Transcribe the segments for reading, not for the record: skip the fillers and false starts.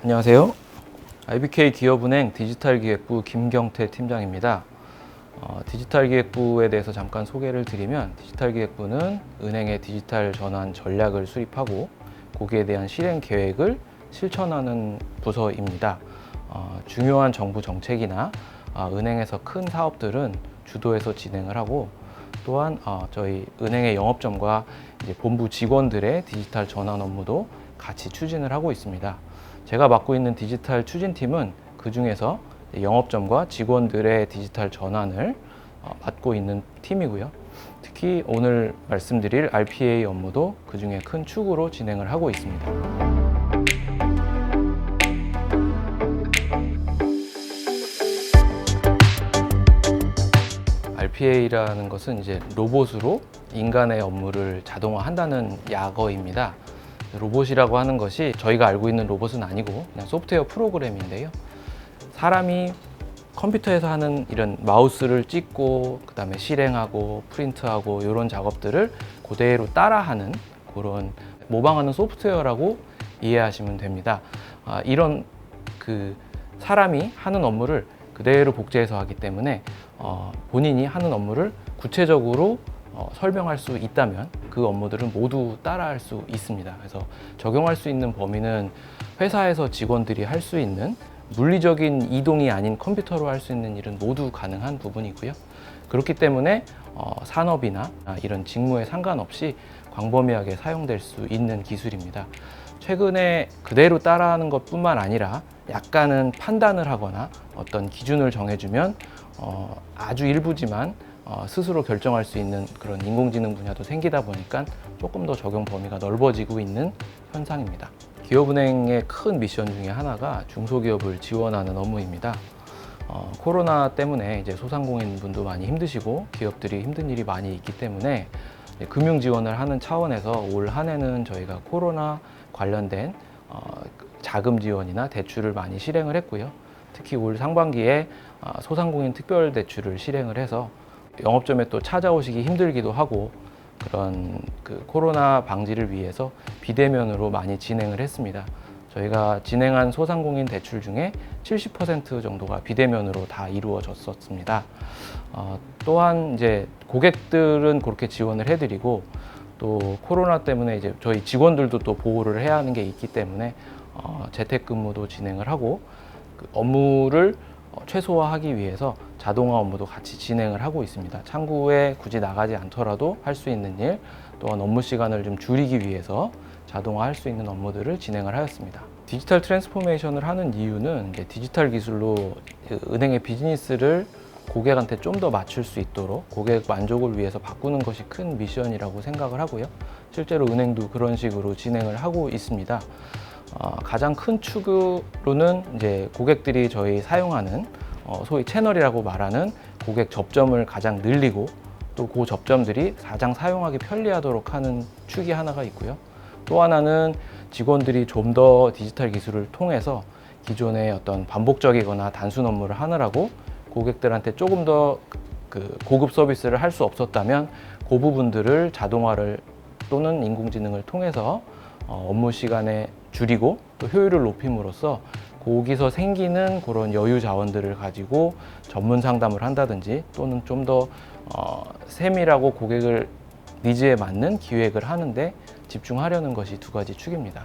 안녕하세요. IBK 기업은행 디지털기획부 김경태 팀장입니다. 디지털기획부에 대해서 잠깐 소개를 드리면, 디지털기획부는 은행의 디지털 전환 전략을 수립하고 거기에 대한 실행 계획을 실천하는 부서입니다. 중요한 정부 정책이나 은행에서 큰 사업들은 주도해서 진행을 하고, 또한 저희 은행의 영업점과 이제 본부 직원들의 디지털 전환 업무도 같이 추진을 하고 있습니다. 제가 맡고 있는 디지털 추진팀은 그 중에서 영업점과 직원들의 디지털 전환을 맡고 있는 팀이고요. 특히 오늘 말씀드릴 RPA 업무도 그 중에 큰 축으로 진행을 하고 있습니다. RPA라는 것은 이제 로봇으로 인간의 업무를 자동화한다는 약어입니다. 로봇이라고 하는 것이 저희가 알고 있는 로봇은 아니고 그냥 소프트웨어 프로그램인데요. 사람이 컴퓨터에서 하는 이런 마우스를 찍고 그다음에 실행하고 프린트하고 이런 작업들을 그대로 따라하는 그런 모방하는 소프트웨어라고 이해하시면 됩니다. 이런 사람이 하는 업무를 그대로 복제해서 하기 때문에 본인이 하는 업무를 구체적으로 설명할 수 있다면 그 업무들은 모두 따라할 수 있습니다. 그래서 적용할 수 있는 범위는 회사에서 직원들이 할 수 있는 물리적인 이동이 아닌 컴퓨터로 할 수 있는 일은 모두 가능한 부분이고요. 그렇기 때문에 산업이나 이런 직무에 상관없이 광범위하게 사용될 수 있는 기술입니다. 최근에 그대로 따라하는 것뿐만 아니라 약간은 판단을 하거나 어떤 기준을 정해주면 아주 일부지만 스스로 결정할 수 있는 그런 인공지능 분야도 생기다 보니까 조금 더 적용 범위가 넓어지고 있는 현상입니다. 기업은행의 큰 미션 중에 하나가 중소기업을 지원하는 업무입니다. 코로나 때문에 이제 소상공인 분도 많이 힘드시고 기업들이 힘든 일이 많이 있기 때문에 금융 지원을 하는 차원에서 올 한 해는 저희가 코로나 관련된 자금 지원이나 대출을 많이 실행을 했고요. 특히 올 상반기에 소상공인 특별 대출을 실행을 해서 영업점에 또 찾아오시기 힘들기도 하고, 그런 코로나 방지를 위해서 비대면으로 많이 진행을 했습니다. 저희가 진행한 소상공인 대출 중에 70% 정도가 비대면으로 다 이루어졌었습니다. 또한 이제 고객들은 그렇게 지원을 해드리고, 또 코로나 때문에 이제 저희 직원들도 또 보호를 해야 하는 게 있기 때문에 재택근무도 진행을 하고, 업무를 최소화하기 위해서 자동화 업무도 같이 진행을 하고 있습니다. 창구에 굳이 나가지 않더라도 할 수 있는 일, 또한 업무 시간을 좀 줄이기 위해서 자동화할 수 있는 업무들을 진행을 하였습니다. 디지털 트랜스포메이션을 하는 이유는 이제 디지털 기술로 은행의 비즈니스를 고객한테 좀 더 맞출 수 있도록 고객 만족을 위해서 바꾸는 것이 큰 미션이라고 생각을 하고요. 실제로 은행도 그런 식으로 진행을 하고 있습니다. 가장 큰 축으로는 이제 고객들이 저희 사용하는 소위 채널이라고 말하는 고객 접점을 가장 늘리고, 또 그 접점들이 가장 사용하기 편리하도록 하는 축이 하나가 있고요. 또 하나는 직원들이 좀 더 디지털 기술을 통해서 기존의 어떤 반복적이거나 단순 업무를 하느라고 고객들한테 조금 더 고급 서비스를 할 수 없었다면 그 부분들을 자동화를 또는 인공지능을 통해서 업무 시간에 줄이고 또 효율을 높임으로써 거기서 생기는 그런 여유 자원들을 가지고 전문 상담을 한다든지, 또는 좀 더 세밀하고 고객을 니즈에 맞는 기획을 하는데 집중하려는 것이 두 가지 축입니다.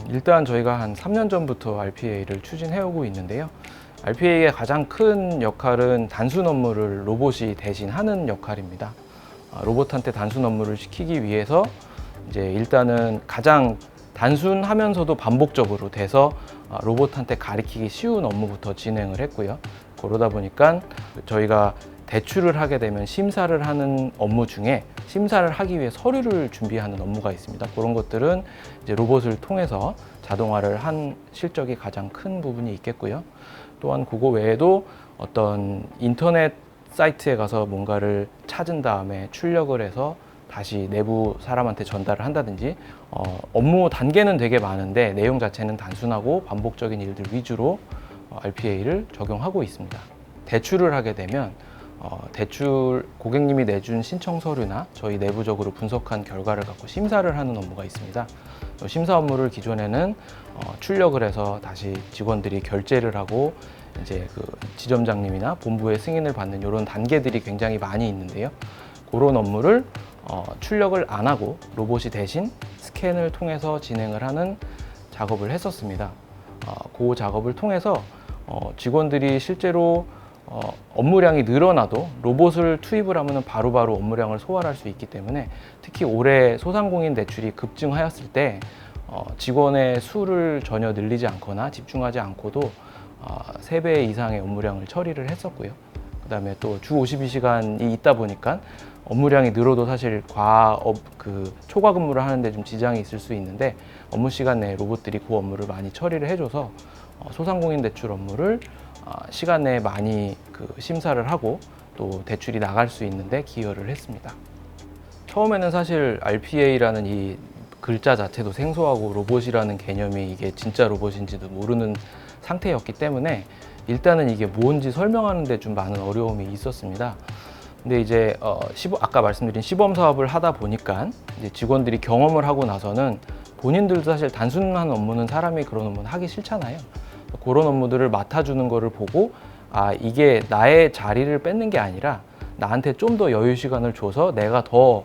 일단 저희가 한 3년 전부터 RPA를 추진해오고 있는데요. RPA의 가장 큰 역할은 단순 업무를 로봇이 대신하는 역할입니다. 로봇한테 단순 업무를 시키기 위해서 이제 일단은 가장 단순하면서도 반복적으로 돼서 로봇한테 가리키기 쉬운 업무부터 진행을 했고요. 그러다 보니까 저희가 대출을 하게 되면 심사를 하는 업무 중에 심사를 하기 위해 서류를 준비하는 업무가 있습니다. 그런 것들은 이제 로봇을 통해서 자동화를 한 실적이 가장 큰 부분이 있겠고요. 또한 그거 외에도 어떤 인터넷 사이트에 가서 뭔가를 찾은 다음에 출력을 해서 다시 내부 사람한테 전달을 한다든지, 업무 단계는 되게 많은데 내용 자체는 단순하고 반복적인 일들 위주로 RPA를 적용하고 있습니다. 대출을 하게 되면 대출 고객님이 내준 신청 서류나 저희 내부적으로 분석한 결과를 갖고 심사를 하는 업무가 있습니다. 심사 업무를 기존에는 출력을 해서 다시 직원들이 결제를 하고 이제 그 지점장님이나 본부의 승인을 받는 이런 단계들이 굉장히 많이 있는데요. 그런 업무를 출력을 안 하고 로봇이 대신 스캔을 통해서 진행을 하는 작업을 했었습니다. 그 작업을 통해서 직원들이 실제로 업무량이 늘어나도 로봇을 투입을 하면 바로바로 업무량을 소화할 수 있기 때문에 특히 올해 소상공인 대출이 급증하였을 때 직원의 수를 전혀 늘리지 않거나 집중하지 않고도 3배 이상의 업무량을 처리를 했었고요. 그 다음에 또 주 52시간이 있다 보니까 업무량이 늘어도 사실 초과 근무를 하는데 좀 지장이 있을 수 있는데 업무 시간 내에 로봇들이 그 업무를 많이 처리를 해줘서 소상공인 대출 업무를 시간 내에 많이 심사를 하고 또 대출이 나갈 수 있는데 기여를 했습니다. 처음에는 사실 RPA라는 이 글자 자체도 생소하고 로봇이라는 개념이 이게 진짜 로봇인지도 모르는 상태였기 때문에 일단은 이게 뭔지 설명하는데 좀 많은 어려움이 있었습니다. 근데 이제 아까 말씀드린 시범 사업을 하다 보니까 이제 직원들이 경험을 하고 나서는 본인들도 사실 단순한 업무는 사람이 그런 업무는 하기 싫잖아요. 그런 업무들을 맡아주는 거를 보고 이게 나의 자리를 뺏는 게 아니라 나한테 좀 더 여유 시간을 줘서 내가 더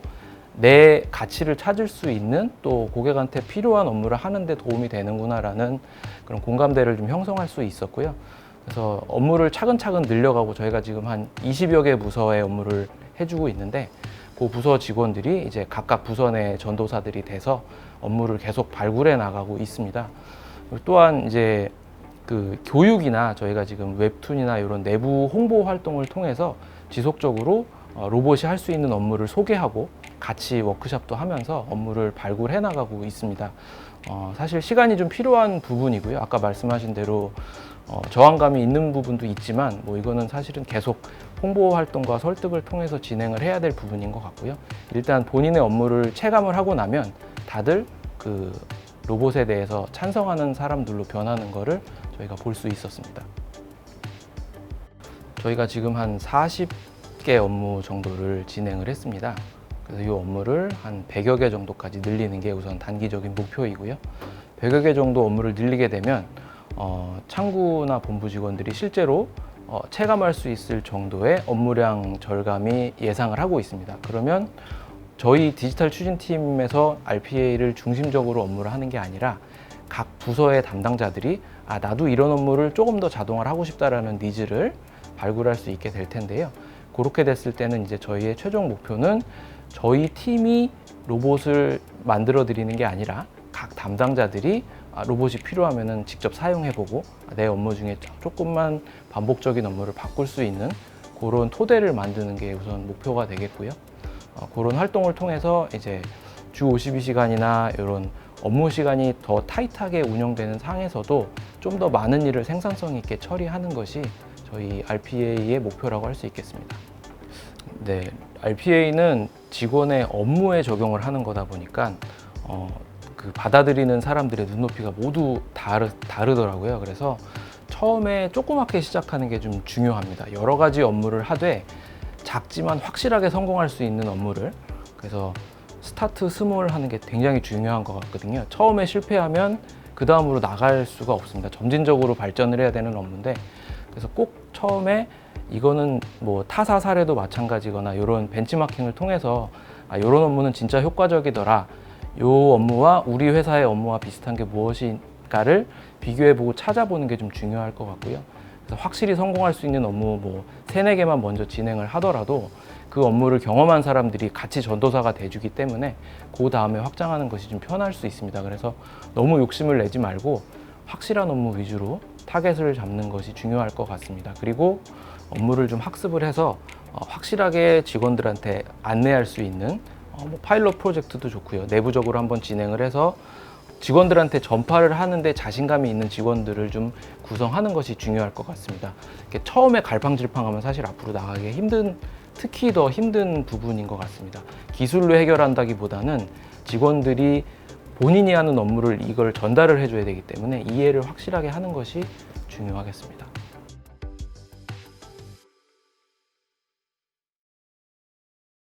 내 가치를 찾을 수 있는 또 고객한테 필요한 업무를 하는데 도움이 되는구나라는 그런 공감대를 좀 형성할 수 있었고요. 그래서 업무를 차근차근 늘려가고 저희가 지금 한 20여 개 부서의 업무를 해주고 있는데 그 부서 직원들이 이제 각각 부서 내 전도사들이 돼서 업무를 계속 발굴해 나가고 있습니다. 또한 이제 그 교육이나 저희가 지금 웹툰이나 이런 내부 홍보 활동을 통해서 지속적으로 로봇이 할 수 있는 업무를 소개하고 같이 워크숍도 하면서 업무를 발굴해 나가고 있습니다. 사실 시간이 좀 필요한 부분이고요. 아까 말씀하신 대로 저항감이 있는 부분도 있지만 이거는 사실은 계속 홍보 활동과 설득을 통해서 진행을 해야 될 부분인 것 같고요. 일단 본인의 업무를 체감을 하고 나면 다들 그 로봇에 대해서 찬성하는 사람들로 변하는 거를 저희가 볼 수 있었습니다. 저희가 지금 한 40개 업무 정도를 진행을 했습니다. 그래서 이 업무를 한 100여 개 정도까지 늘리는 게 우선 단기적인 목표이고요. 100여 개 정도 업무를 늘리게 되면 창구나 본부 직원들이 실제로 체감할 수 있을 정도의 업무량 절감이 예상을 하고 있습니다. 그러면 저희 디지털 추진팀에서 RPA를 중심적으로 업무를 하는 게 아니라 각 부서의 담당자들이 나도 이런 업무를 조금 더 자동화를 하고 싶다라는 니즈를 발굴할 수 있게 될 텐데요. 그렇게 됐을 때는 이제 저희의 최종 목표는 저희 팀이 로봇을 만들어 드리는 게 아니라 각 담당자들이 로봇이 필요하면은 직접 사용해보고 내 업무 중에 조금만 반복적인 업무를 바꿀 수 있는 그런 토대를 만드는 게 우선 목표가 되겠고요. 그런 활동을 통해서 이제 주 52시간이나 이런 업무 시간이 더 타이트하게 운영되는 상에서도 좀 더 많은 일을 생산성 있게 처리하는 것이 저희 RPA의 목표라고 할 수 있겠습니다. 네, RPA는 직원의 업무에 적용을 하는 거다 보니까 그 받아들이는 사람들의 눈높이가 모두 다르더라고요. 그래서 처음에 조그맣게 시작하는 게 좀 중요합니다. 여러 가지 업무를 하되 작지만 확실하게 성공할 수 있는 업무를, 그래서 스타트 스몰 하는 게 굉장히 중요한 것 같거든요. 처음에 실패하면 그 다음으로 나갈 수가 없습니다. 점진적으로 발전을 해야 되는 업무인데, 그래서 꼭 처음에 이거는 타사 사례도 마찬가지거나 이런 벤치마킹을 통해서 이런 업무는 진짜 효과적이더라, 이 업무와 우리 회사의 업무와 비슷한 게 무엇인가를 비교해보고 찾아보는 게 좀 중요할 것 같고요. 그래서 확실히 성공할 수 있는 업무 3, 4개만 먼저 진행을 하더라도 그 업무를 경험한 사람들이 같이 전도사가 돼주기 때문에 그 다음에 확장하는 것이 좀 편할 수 있습니다. 그래서 너무 욕심을 내지 말고 확실한 업무 위주로 타겟을 잡는 것이 중요할 것 같습니다. 그리고 업무를 좀 학습을 해서 확실하게 직원들한테 안내할 수 있는 파일럿 프로젝트도 좋고요. 내부적으로 한번 진행을 해서 직원들한테 전파를 하는데 자신감이 있는 직원들을 좀 구성하는 것이 중요할 것 같습니다. 처음에 갈팡질팡하면 사실 앞으로 나가기 특히 더 힘든 부분인 것 같습니다. 기술로 해결한다기보다는 직원들이 본인이 하는 업무를 이걸 전달을 해줘야 되기 때문에 이해를 확실하게 하는 것이 중요하겠습니다.